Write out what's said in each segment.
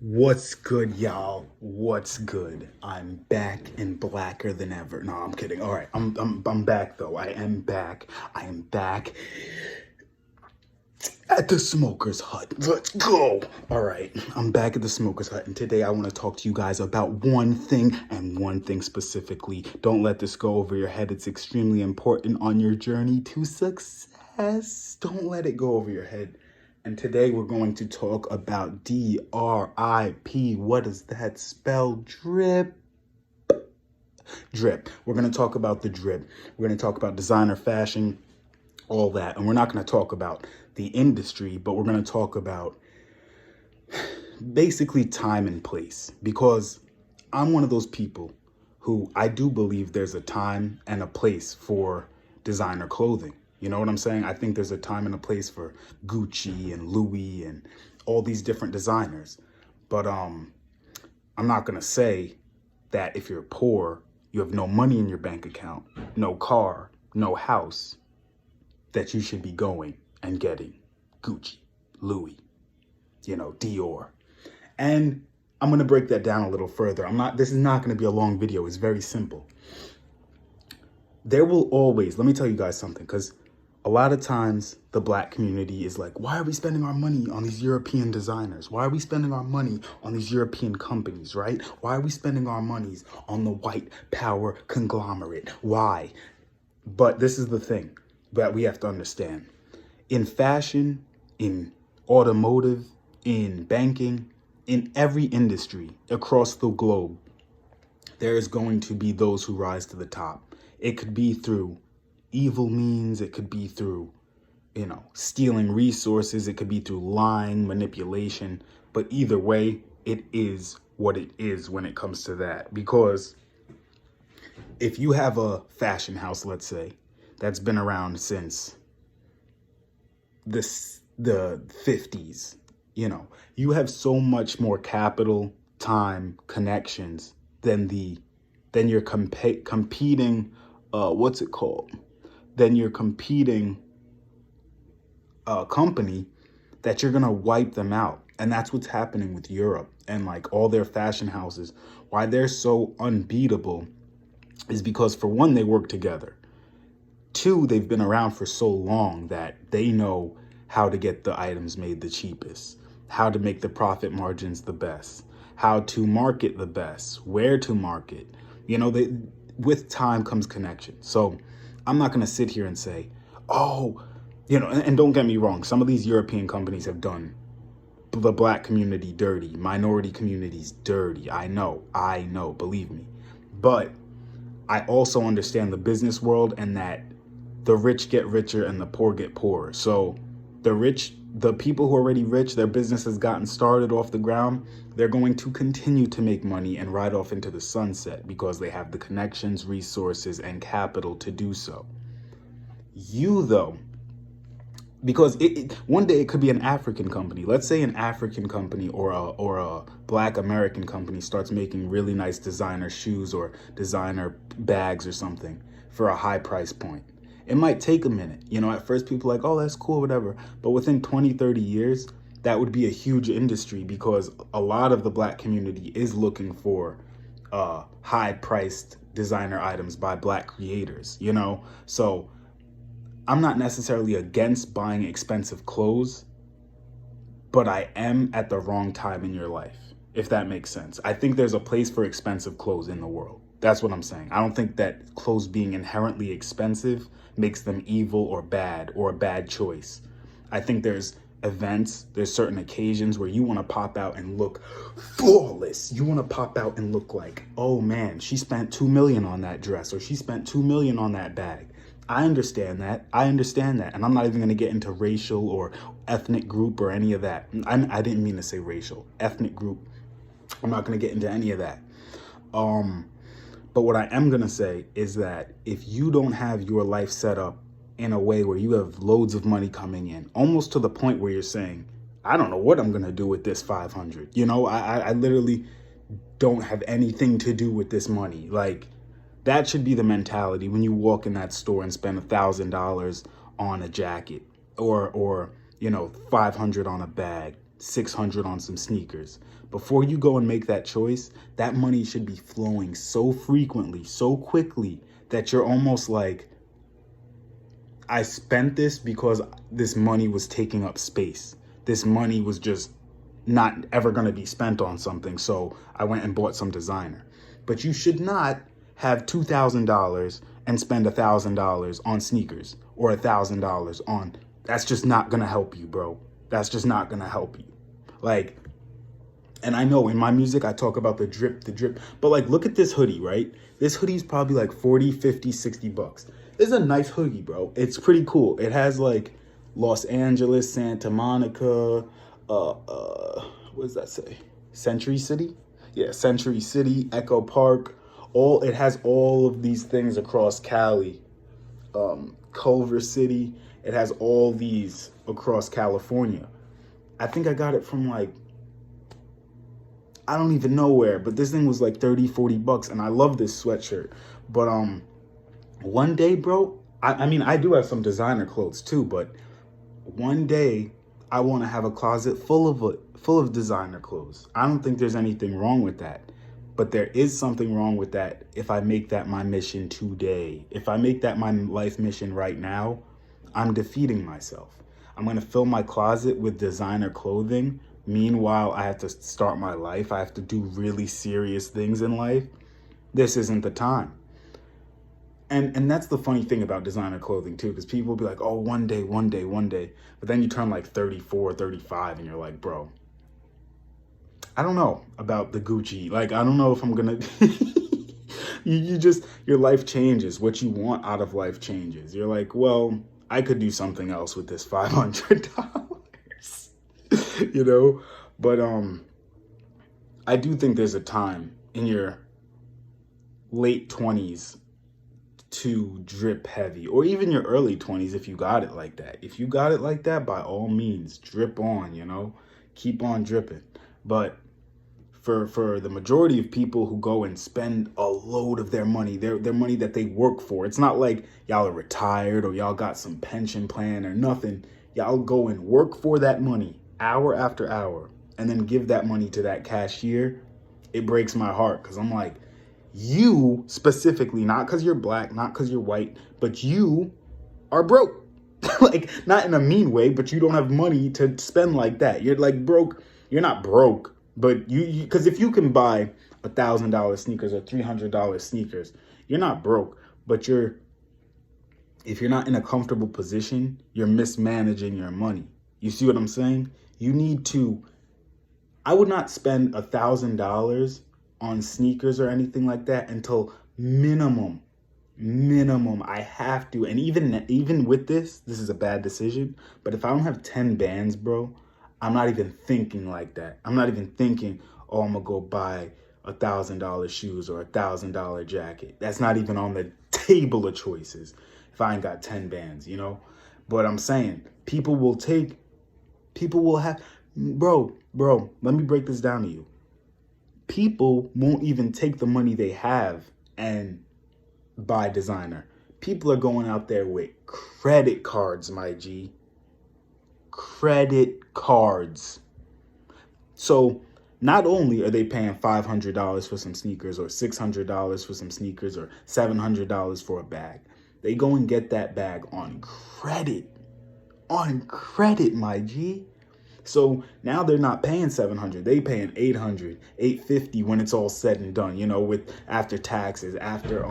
What's good, y'all? What's good? I'm back and blacker than ever. No, I'm kidding. All right, I'm back though. I am back. I am back at the Smoker's Hut. Let's go. All right, I'm back at the Smoker's Hut, and today I want to talk to you guys about one thing and one thing specifically. Don't let this go over your head. It's extremely important on your journey to success. Don't let it go over your head. And today we're going to talk about DRIP. What does that spell? Drip. Drip. We're going to talk about the drip. We're going to talk about designer fashion, all that. And we're not going to talk about the industry, but we're going to talk about basically time and place. Because I'm one of those people who I do believe there's a time and a place for designer clothing. You know what I'm saying? I think there's a time and a place for Gucci and Louis and all these different designers. But I'm not going to say that if you're poor, you have no money in your bank account, no car, no house, that you should be going and getting Gucci, Louis, Dior. And I'm going to break that down a little further. This is not going to be a long video. It's very simple. There will always, let me tell you guys something, because a lot of times the black community is like, why are we spending our money on these European designers? Why are we spending our money on these European companies, right? Why are we spending our monies on the white power conglomerate? Why? But this is the thing that we have to understand. In fashion, in automotive, in banking, in every industry across the globe, there is going to be those who rise to the top. It could be through evil means, it could be through, stealing resources, it could be through lying, manipulation, but either way, it is what it is when it comes to that. Because if you have a fashion house, let's say, that's been around since the 50s, you have so much more capital, time, connections than you're competing, then you're competing company that you're going to wipe them out. And that's what's happening with Europe and like all their fashion houses. Why they're so unbeatable is because, for one, they work together. Two, they've been around for so long that they know how to get the items made the cheapest, how to make the profit margins the best, how to market the best, where to market. With time comes connection. So I'm not going to sit here and say, and don't get me wrong, some of these European companies have done the black community dirty, minority communities dirty. I know, believe me. But I also understand the business world and that the rich get richer and the poor get poorer. So the people who are already rich, their business has gotten started off the ground, they're going to continue to make money and ride off into the sunset because they have the connections, resources, and capital to do so. You, though, because one day it could be an African company. Let's say an African company or a black American company starts making really nice designer shoes or designer bags or something for a high price point. It might take a minute. At first people are like, oh, that's cool, whatever. But within 20, 30 years, that would be a huge industry because a lot of the black community is looking for high-priced designer items by black creators, So I'm not necessarily against buying expensive clothes, but I am at the wrong time in your life, if that makes sense. I think there's a place for expensive clothes in the world. That's what I'm saying. I don't think that clothes being inherently expensive makes them evil or a bad choice. I think there's events, there's certain occasions where you want to pop out and look flawless. You want to pop out and look like, oh man, she spent $2 million on that dress, or she spent $2 million on that bag. I understand that. And I'm not even going to get into racial or ethnic group or any of that. I didn't mean to say racial, ethnic group. I'm not going to get into any of that. But what I am going to say is that if you don't have your life set up in a way where you have loads of money coming in, almost to the point where you're saying, I don't know what I'm going to do with this 500. I literally don't have anything to do with this money. Like, that should be the mentality when you walk in that store and spend $1,000 on a jacket or $500 on a bag, $600 on some sneakers. Before you go and make that choice, that money should be flowing so frequently, so quickly, that you're almost like, I spent this because this money was taking up space. This money was just not ever going to be spent on something, so I went and bought some designer. But you should not have $2,000 and spend $1,000 on sneakers, or $1,000 on, that's just not going to help you, bro. That's just not going to help you. Like, and I know in my music, I talk about the drip, but like, look at this hoodie, right? This hoodie's probably like 40, 50, 60 bucks. It's a nice hoodie, bro. It's pretty cool. It has like Los Angeles, Santa Monica, what does that say? Century City? Yeah, Century City, Echo Park. It has all of these things across Cali. Culver City. It has all these across California. I think I got it from like, I don't even know where, but this thing was like 30, 40 bucks. And I love this sweatshirt. But one day, bro, I mean, I do have some designer clothes too, but one day I want to have a closet full of designer clothes. I don't think there's anything wrong with that. But there is something wrong with that if I make that my mission today. If I make that my life mission right now, I'm defeating myself. I'm going to fill my closet with designer clothing. Meanwhile, I have to start my life. I have to do really serious things in life. This isn't the time. And that's the funny thing about designer clothing too, because people will be like, oh, one day. But then you turn like 34, 35 and you're like, bro, I don't know about the Gucci. Like, I don't know if I'm going to, your life changes. What you want out of life changes. You're like, well, I could do something else with this $500, But I do think there's a time in your late 20s to drip heavy, or even your early 20s if you got it like that. If you got it like that, by all means, drip on, keep on dripping. But for the majority of people who go and spend a load of their money, their money that they work for, it's not like y'all are retired or y'all got some pension plan or nothing. Y'all go and work for that money hour after hour and then give that money to that cashier. It breaks my heart because I'm like, you specifically, not because you're black, not because you're white, but you are broke. Like, not in a mean way, but you don't have money to spend like that. You're like broke. You're not broke. But because if you can buy $1,000 sneakers or $300 sneakers, you're not broke. But if you're not in a comfortable position, you're mismanaging your money. You see what I'm saying? I would not spend $1,000 on sneakers or anything like that until minimum I have to. And even with this is a bad decision. But if I don't have 10 bands, bro, I'm not even thinking like that. I'm not even thinking, oh, I'm gonna go buy $1,000 shoes or $1,000 jacket. That's not even on the table of choices if I ain't got 10 bands, But I'm saying people will have, bro, let me break this down to you. People won't even take the money they have and buy designer. People are going out there with credit cards, my G. Credit cards. So not only are they paying $500 for some sneakers or $600 for some sneakers or $700 for a bag, they go and get that bag on credit. On credit, my G. So now they're not paying $700, they paying $800, $850 when it's all said and done, with after taxes, after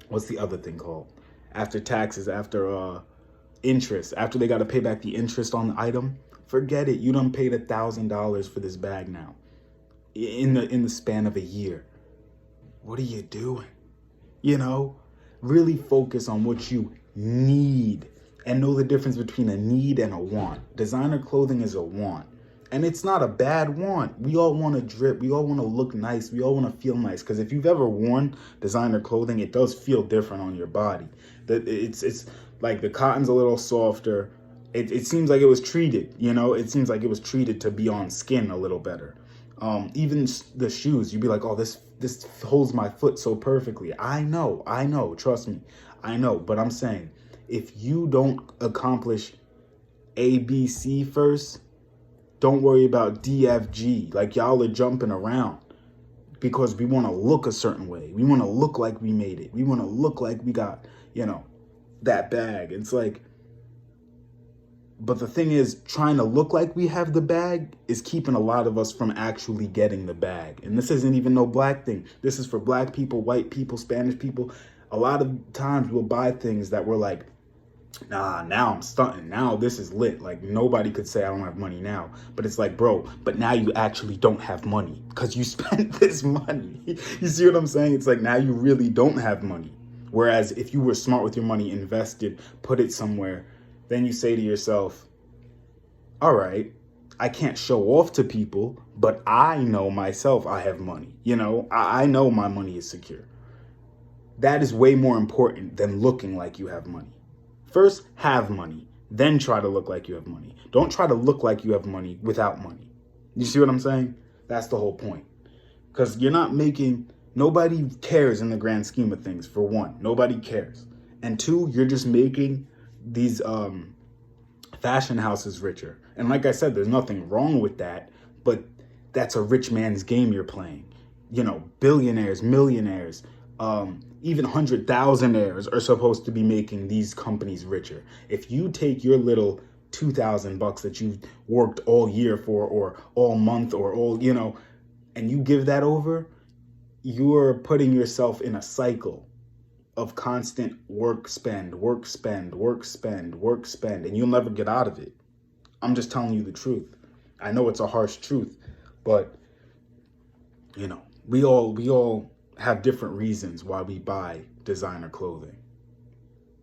what's the other thing called? After taxes, after interest, after they got to pay back the interest on the item. Forget it. You done paid $1,000 for this bag now in the span of a year. What are you doing? Really focus on what you need and know the difference between a need and a want. Designer clothing is a want, and it's not a bad want. We all want to drip. We all want to look nice. We all want to feel nice. Because if you've ever worn designer clothing, it does feel different on your body. It's like the cotton's a little softer. It seems like it was treated, It seems like it was treated to be on skin a little better. Even the shoes, you'd be like, oh, this holds my foot so perfectly. I know, trust me, I know. But I'm saying, if you don't accomplish A, B, C first, Don't worry about DFG. Like, y'all are jumping around because we want to look a certain way. We want to look like we made it. We want to look like we got, that bag. It's like, but the thing is, trying to look like we have the bag is keeping a lot of us from actually getting the bag. And this isn't even no black thing. This is for black people, white people, Spanish people. A lot of times we'll buy things that we're like, nah, now I'm stunting. Now this is lit. Like, nobody could say I don't have money now. But it's like, bro, but now you actually don't have money because you spent this money. You see what I'm saying? It's like, now you really don't have money. Whereas if you were smart with your money, invested, put it somewhere, then you say to yourself, all right, I can't show off to people, but I know myself I have money. I know my money is secure. That is way more important than looking like you have money. First, have money, then try to look like you have money. Don't try to look like you have money without money. You see what I'm saying? That's the whole point. Because nobody cares in the grand scheme of things, for one. Nobody cares. And two, you're just making these fashion houses richer. And like I said, there's nothing wrong with that, but that's a rich man's game you're playing. Billionaires, millionaires, even 100,000aires are supposed to be making these companies richer. If you take your little $2,000 that you've worked all year for, or all month, or all, and you give that over, you're putting yourself in a cycle of constant work, spend, work, spend, work, spend, work, spend, and you'll never get out of it. I'm just telling you the truth. I know it's a harsh truth, but we all have different reasons why we buy designer clothing.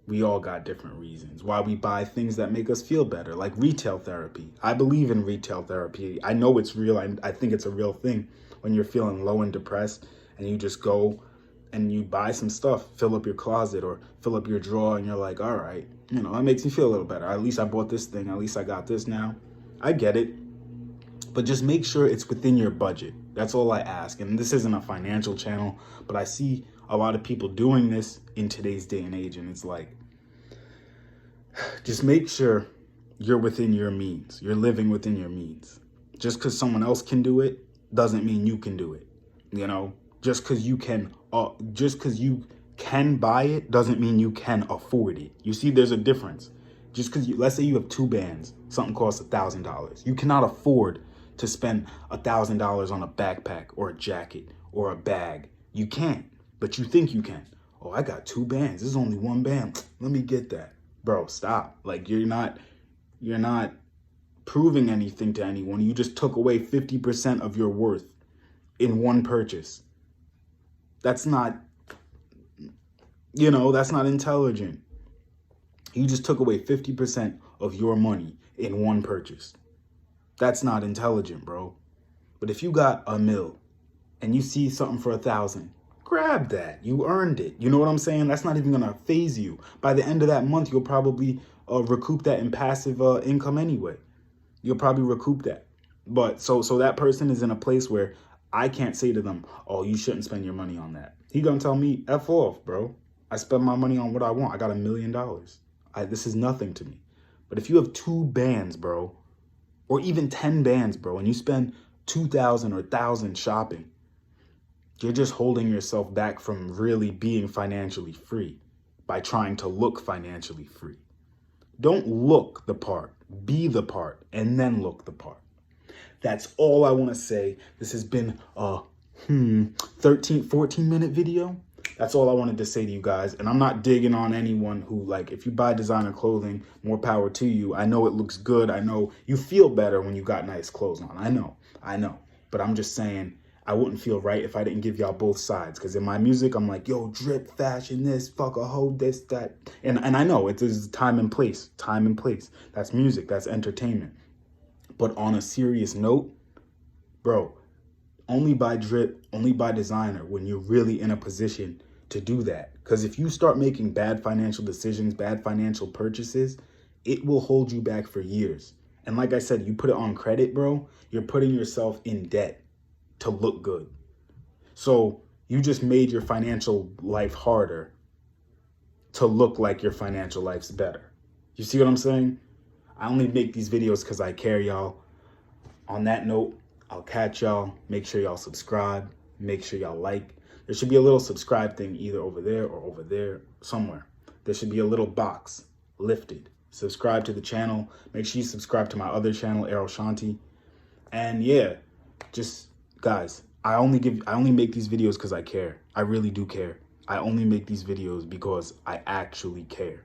We all got different reasons why we buy things that make us feel better, like retail therapy. I believe in retail therapy. I know it's real. I think it's a real thing. When you're feeling low and depressed and you just go and you buy some stuff, fill up your closet or fill up your drawer, and you're like, all right, that makes me feel a little better. At least I bought this thing. At least I got this now. I get it. But just make sure it's within your budget. That's all I ask. And this isn't a financial channel, but I see a lot of people doing this in today's day and age. And it's like, just make sure you're within your means. You're living within your means. Just because someone else can do it doesn't mean you can do it. Just because you can buy it doesn't mean you can afford it. You see, there's a difference. Just because let's say you have two bands, something costs $1,000. You cannot afford to spend $1,000 on a backpack or a jacket or a bag. You can't, but you think you can. Oh, I got two bands. This is only one band. Let me get that. Bro, stop. Like, you're not proving anything to anyone. You just took away 50% of your worth in one purchase. That's not intelligent. You just took away 50% of your money in one purchase. That's not intelligent, bro. But if you got $1 million and you see something for 1,000, grab that. You earned it. You know what I'm saying? That's not even gonna phase you. By the end of that month, you'll probably recoup that in passive income anyway. You'll probably recoup that. But so that person is in a place where I can't say to them, oh, you shouldn't spend your money on that. He gonna tell me, F off, bro. I spend my money on what I want. I got $1 million. This is nothing to me. But if you have 2 bands, bro, or even 10 bands, bro, and you spend 2,000 or 1,000 shopping, you're just holding yourself back from really being financially free by trying to look financially free. Don't look the part, be the part, and then look the part. That's all I want to say. This has been a 14-minute video. That's all I wanted to say to you guys. And I'm not digging on anyone who, like, if you buy designer clothing, more power to you. I know it looks good. I know you feel better when you got nice clothes on. I know. But I'm just saying, I wouldn't feel right if I didn't give y'all both sides. Because in my music, I'm like, yo, drip, fashion, this, fuck a hoe, this, that. And I know it is time and place. Time and place. That's music. That's entertainment. But on a serious note, bro, only buy drip, only buy designer when you're really in a position to do that. Because if you start making bad financial decisions, bad financial purchases, it will hold you back for years. And like I said, you put it on credit, bro, you're putting yourself in debt to look good. So you just made your financial life harder to look like your financial life's better. You see what I'm saying? I only make these videos because I care, y'all. On that note, I'll catch y'all. Make sure y'all subscribe. Make sure y'all like. There should be a little subscribe thing either over there or over there somewhere. There should be a little box lifted. Subscribe to the channel. Make sure you subscribe to my other channel, Arrow Santi. And yeah, just guys, I only make these videos because I care. I really do care. I only make these videos because I actually care.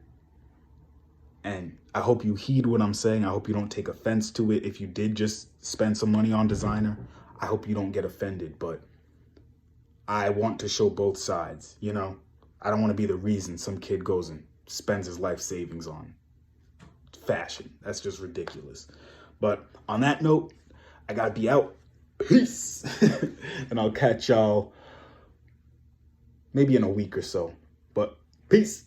And I hope you heed what I'm saying. I hope you don't take offense to it. If you did just spend some money on designer, I hope you don't get offended. But I want to show both sides, you know? I don't want to be the reason some kid goes and spends his life savings on fashion. That's just ridiculous. But on that note, I gotta be out. Peace. And I'll catch y'all maybe in a week or so. But peace.